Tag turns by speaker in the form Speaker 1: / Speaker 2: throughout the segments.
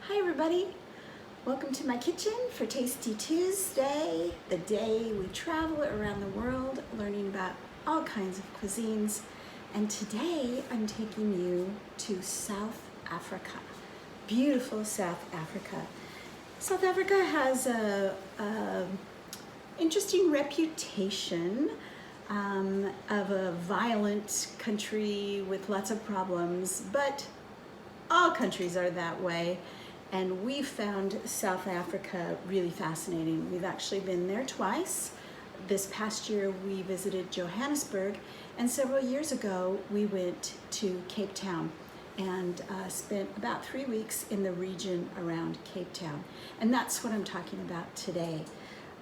Speaker 1: Hi everybody, welcome to my kitchen for Tasty Tuesday, the day we travel around the world learning about all kinds of cuisines. And today I'm taking you to South Africa, beautiful South Africa. South Africa has a interesting reputation of a violent country with lots of problems, but all countries are that way. And we found South Africa really fascinating. We've actually been there twice. This past year we visited Johannesburg, and several years ago we went to Cape Town and spent about 3 weeks in the region around Cape Town. And that's what I'm talking about today.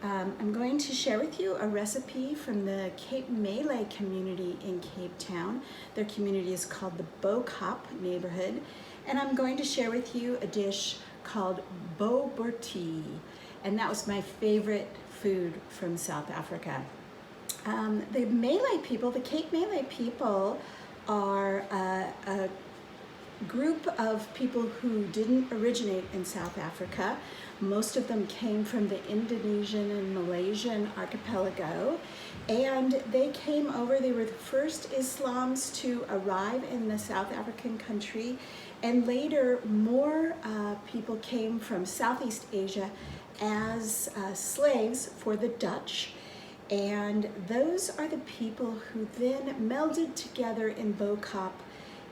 Speaker 1: I'm going to share with you a recipe from the Cape Malay community in Cape Town. Their community is called the Bobotie neighborhood. And I'm going to share with you a dish called Bobotie. And that was my favorite food from South Africa. The Malay people, the Cape Malay people, are a group of people who didn't originate in South Africa. Most of them came from the Indonesian and Malaysian archipelago, and they came over. They were the first Islams to arrive in the South African country, and later more people came from Southeast Asia as slaves for the Dutch. And those are the people who then melded together in Bobotie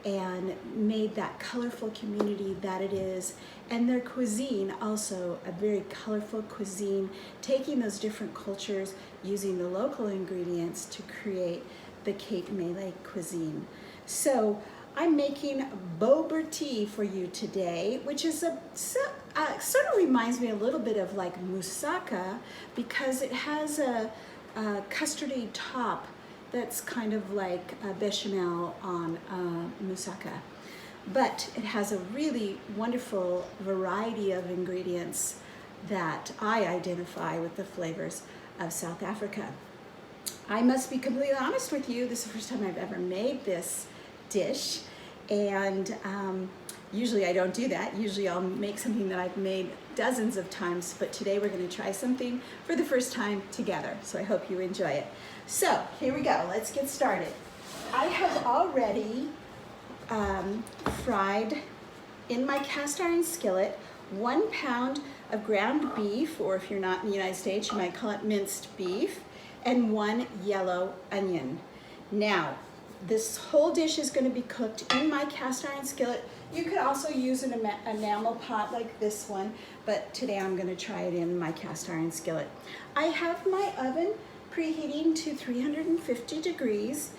Speaker 1: and made that colorful community that it is. And their cuisine, also a very colorful cuisine, taking those different cultures, using the local ingredients to create the Cape Malay cuisine. So I'm making Bobotie for you today, which is sort of reminds me a little bit of like moussaka, because it has a custardy top that's kind of like a bechamel on moussaka. But it has a really wonderful variety of ingredients that I identify with the flavors of South Africa. I must be completely honest with you, this is the first time I've ever made this dish, and usually I don't do that. Usually I'll make something that I've made dozens of times, but today we're going to try something for the first time together, so I hope you enjoy it. So here we go, let's get started. I have already fried in my cast iron skillet 1 pound of ground beef, or if you're not in the United States you might call it minced beef, and 1 yellow onion. Now this whole dish is going to be cooked in my cast iron skillet. You could also use an enamel pot like this one, but today I'm going to try it in my cast iron skillet. I have my oven preheating to 350 degrees,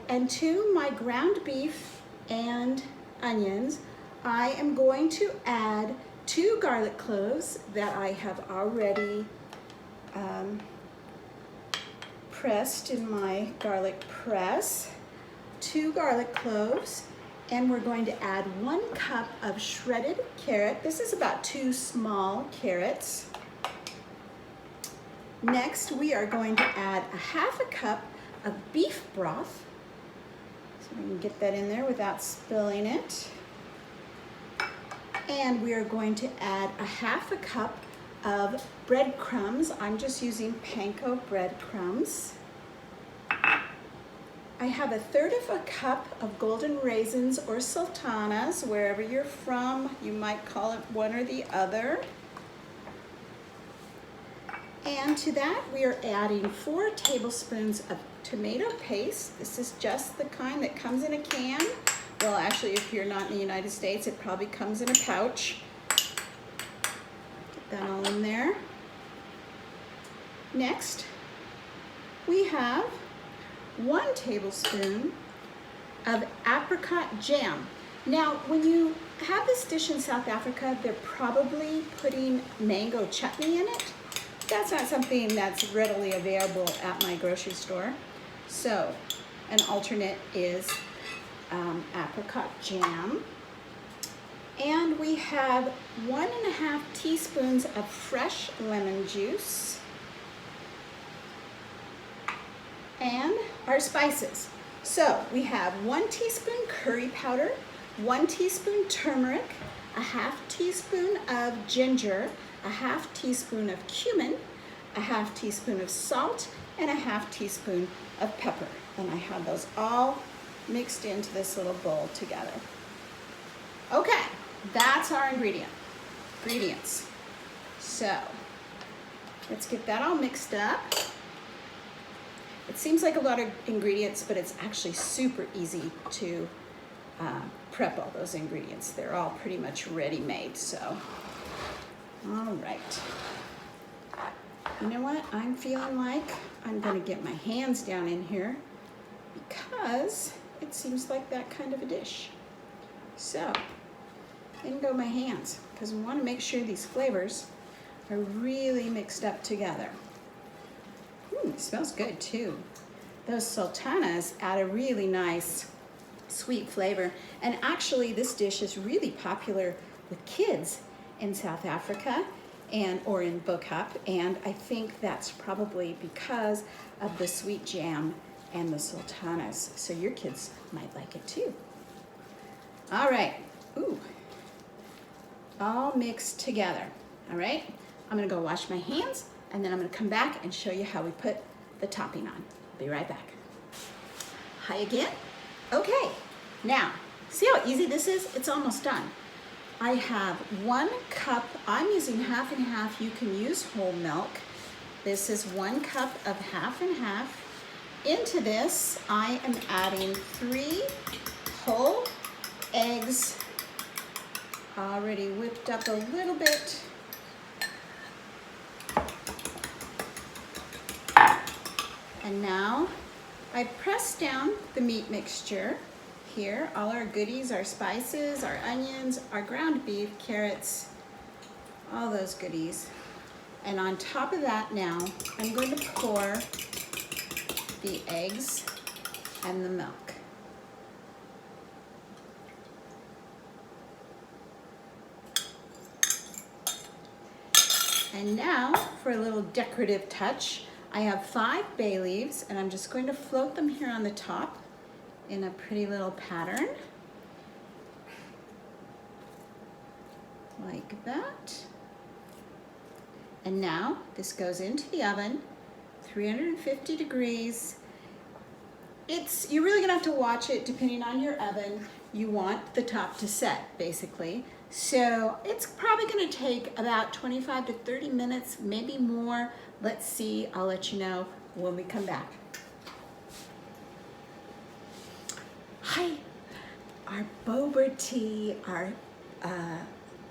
Speaker 1: and to my ground beef and onions I am going to add 2 garlic cloves that I have already pressed in my garlic press. 2 garlic cloves, and we're going to add 1 cup of shredded carrot. This is about 2 small carrots. Next, we are going to add a ½ cup of beef broth, so we can get that in there without spilling it. And we are going to add a ½ cup of breadcrumbs. I'm just using panko breadcrumbs. I have a 1/3 cup of golden raisins or sultanas. Wherever you're from, you might call it one or the other. And to that, we are adding 4 tablespoons of tomato paste. This is just the kind that comes in a can. Well, actually, if you're not in the United States, it probably comes in a pouch. Get that all in there. Next, we have 1 tablespoon of apricot jam. Now, when you have this dish in South Africa, they're probably putting mango chutney in it. That's not something that's readily available at my grocery store. So, an alternate is apricot jam. And we have 1½ teaspoons of fresh lemon juice. And our spices. So we have 1 teaspoon curry powder, 1 teaspoon turmeric, a half teaspoon of ginger, a half teaspoon of cumin, a half teaspoon of salt, and a half teaspoon of pepper. And I have those all mixed into this little bowl together. Okay, that's our ingredients. So let's get that all mixed up. It seems like a lot of ingredients, but it's actually super easy to prep all those ingredients. They're all pretty much ready-made, so. All right. You know what? I'm feeling like I'm gonna get my hands down in here because it seems like that kind of a dish. So, in go my hands, because we wanna make sure these flavors are really mixed up together. It smells good too. Those sultanas add a really nice sweet flavor. And actually this dish is really popular with kids in South Africa or in Bobotie, and I think that's probably because of the sweet jam and the sultanas. So your kids might like it too. All right, all mixed together. All right, I'm gonna go wash my hands, and then I'm gonna come back and show you how we put the topping on. Be right back. Hi again. Okay, now, see how easy this is? It's almost done. I have 1 cup, I'm using half and half. You can use whole milk. This is 1 cup of half and half. Into this, I am adding 3 whole eggs, already whipped up a little bit. And now I press down the meat mixture here, all our goodies, our spices, our onions, our ground beef, carrots, all those goodies. And on top of that now, I'm going to pour the eggs and the milk. And now for a little decorative touch, I have 5 bay leaves, and I'm just going to float them here on the top in a pretty little pattern, like that. And now this goes into the oven, 350 degrees. You're really gonna have to watch it depending on your oven. You want the top to set, basically. So it's probably gonna take about 25 to 30 minutes, maybe more. Let's see, I'll let you know when we come back. Hi, our Bobotie, our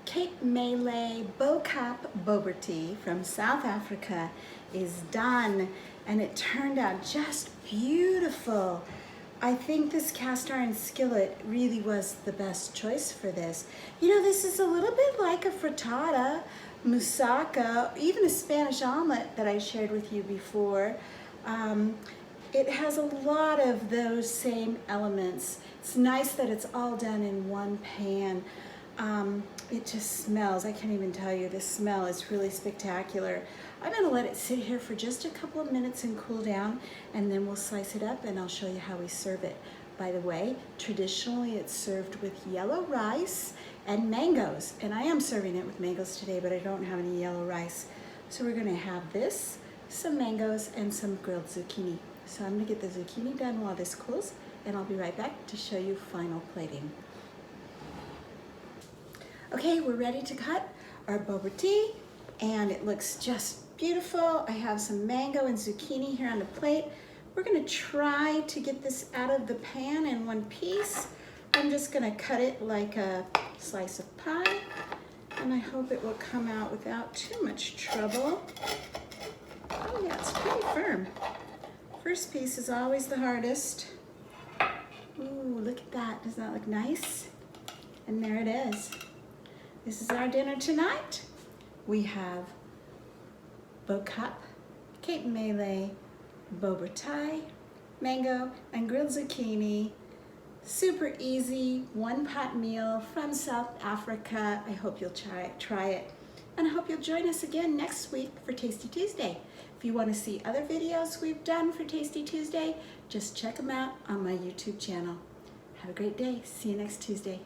Speaker 1: Cape Malay Bobotie from South Africa is done, and it turned out just beautiful. I think this cast iron skillet really was the best choice for this. You know, this is a little bit like a frittata, moussaka, even a Spanish omelet that I shared with you before. It has a lot of those same elements. It's nice that it's all done in one pan. It just smells, I can't even tell you, the smell is really spectacular. I'm gonna let it sit here for just a couple of minutes and cool down, and then we'll slice it up and I'll show you how we serve it. By the way, traditionally it's served with yellow rice and mangoes, and I am serving it with mangoes today, but I don't have any yellow rice. So we're gonna have this, some mangoes, and some grilled zucchini. So I'm gonna get the zucchini done while this cools, and I'll be right back to show you final plating. Okay, we're ready to cut our bobotie, and it looks just beautiful. I have some mango and zucchini here on the plate. We're gonna try to get this out of the pan in one piece. I'm just gonna cut it like a slice of pie, and I hope it will come out without too much trouble. Oh yeah, it's pretty firm. First piece is always the hardest. Ooh, look at that. Doesn't that look nice? And there it is. This is our dinner tonight. We have Bobotie, Cape Malay, Bobotie, mango, and grilled zucchini. Super easy, one-pot meal from South Africa. I hope you'll try it. And I hope you'll join us again next week for Tasty Tuesday. If you want to see other videos we've done for Tasty Tuesday, just check them out on my YouTube channel. Have a great day. See you next Tuesday.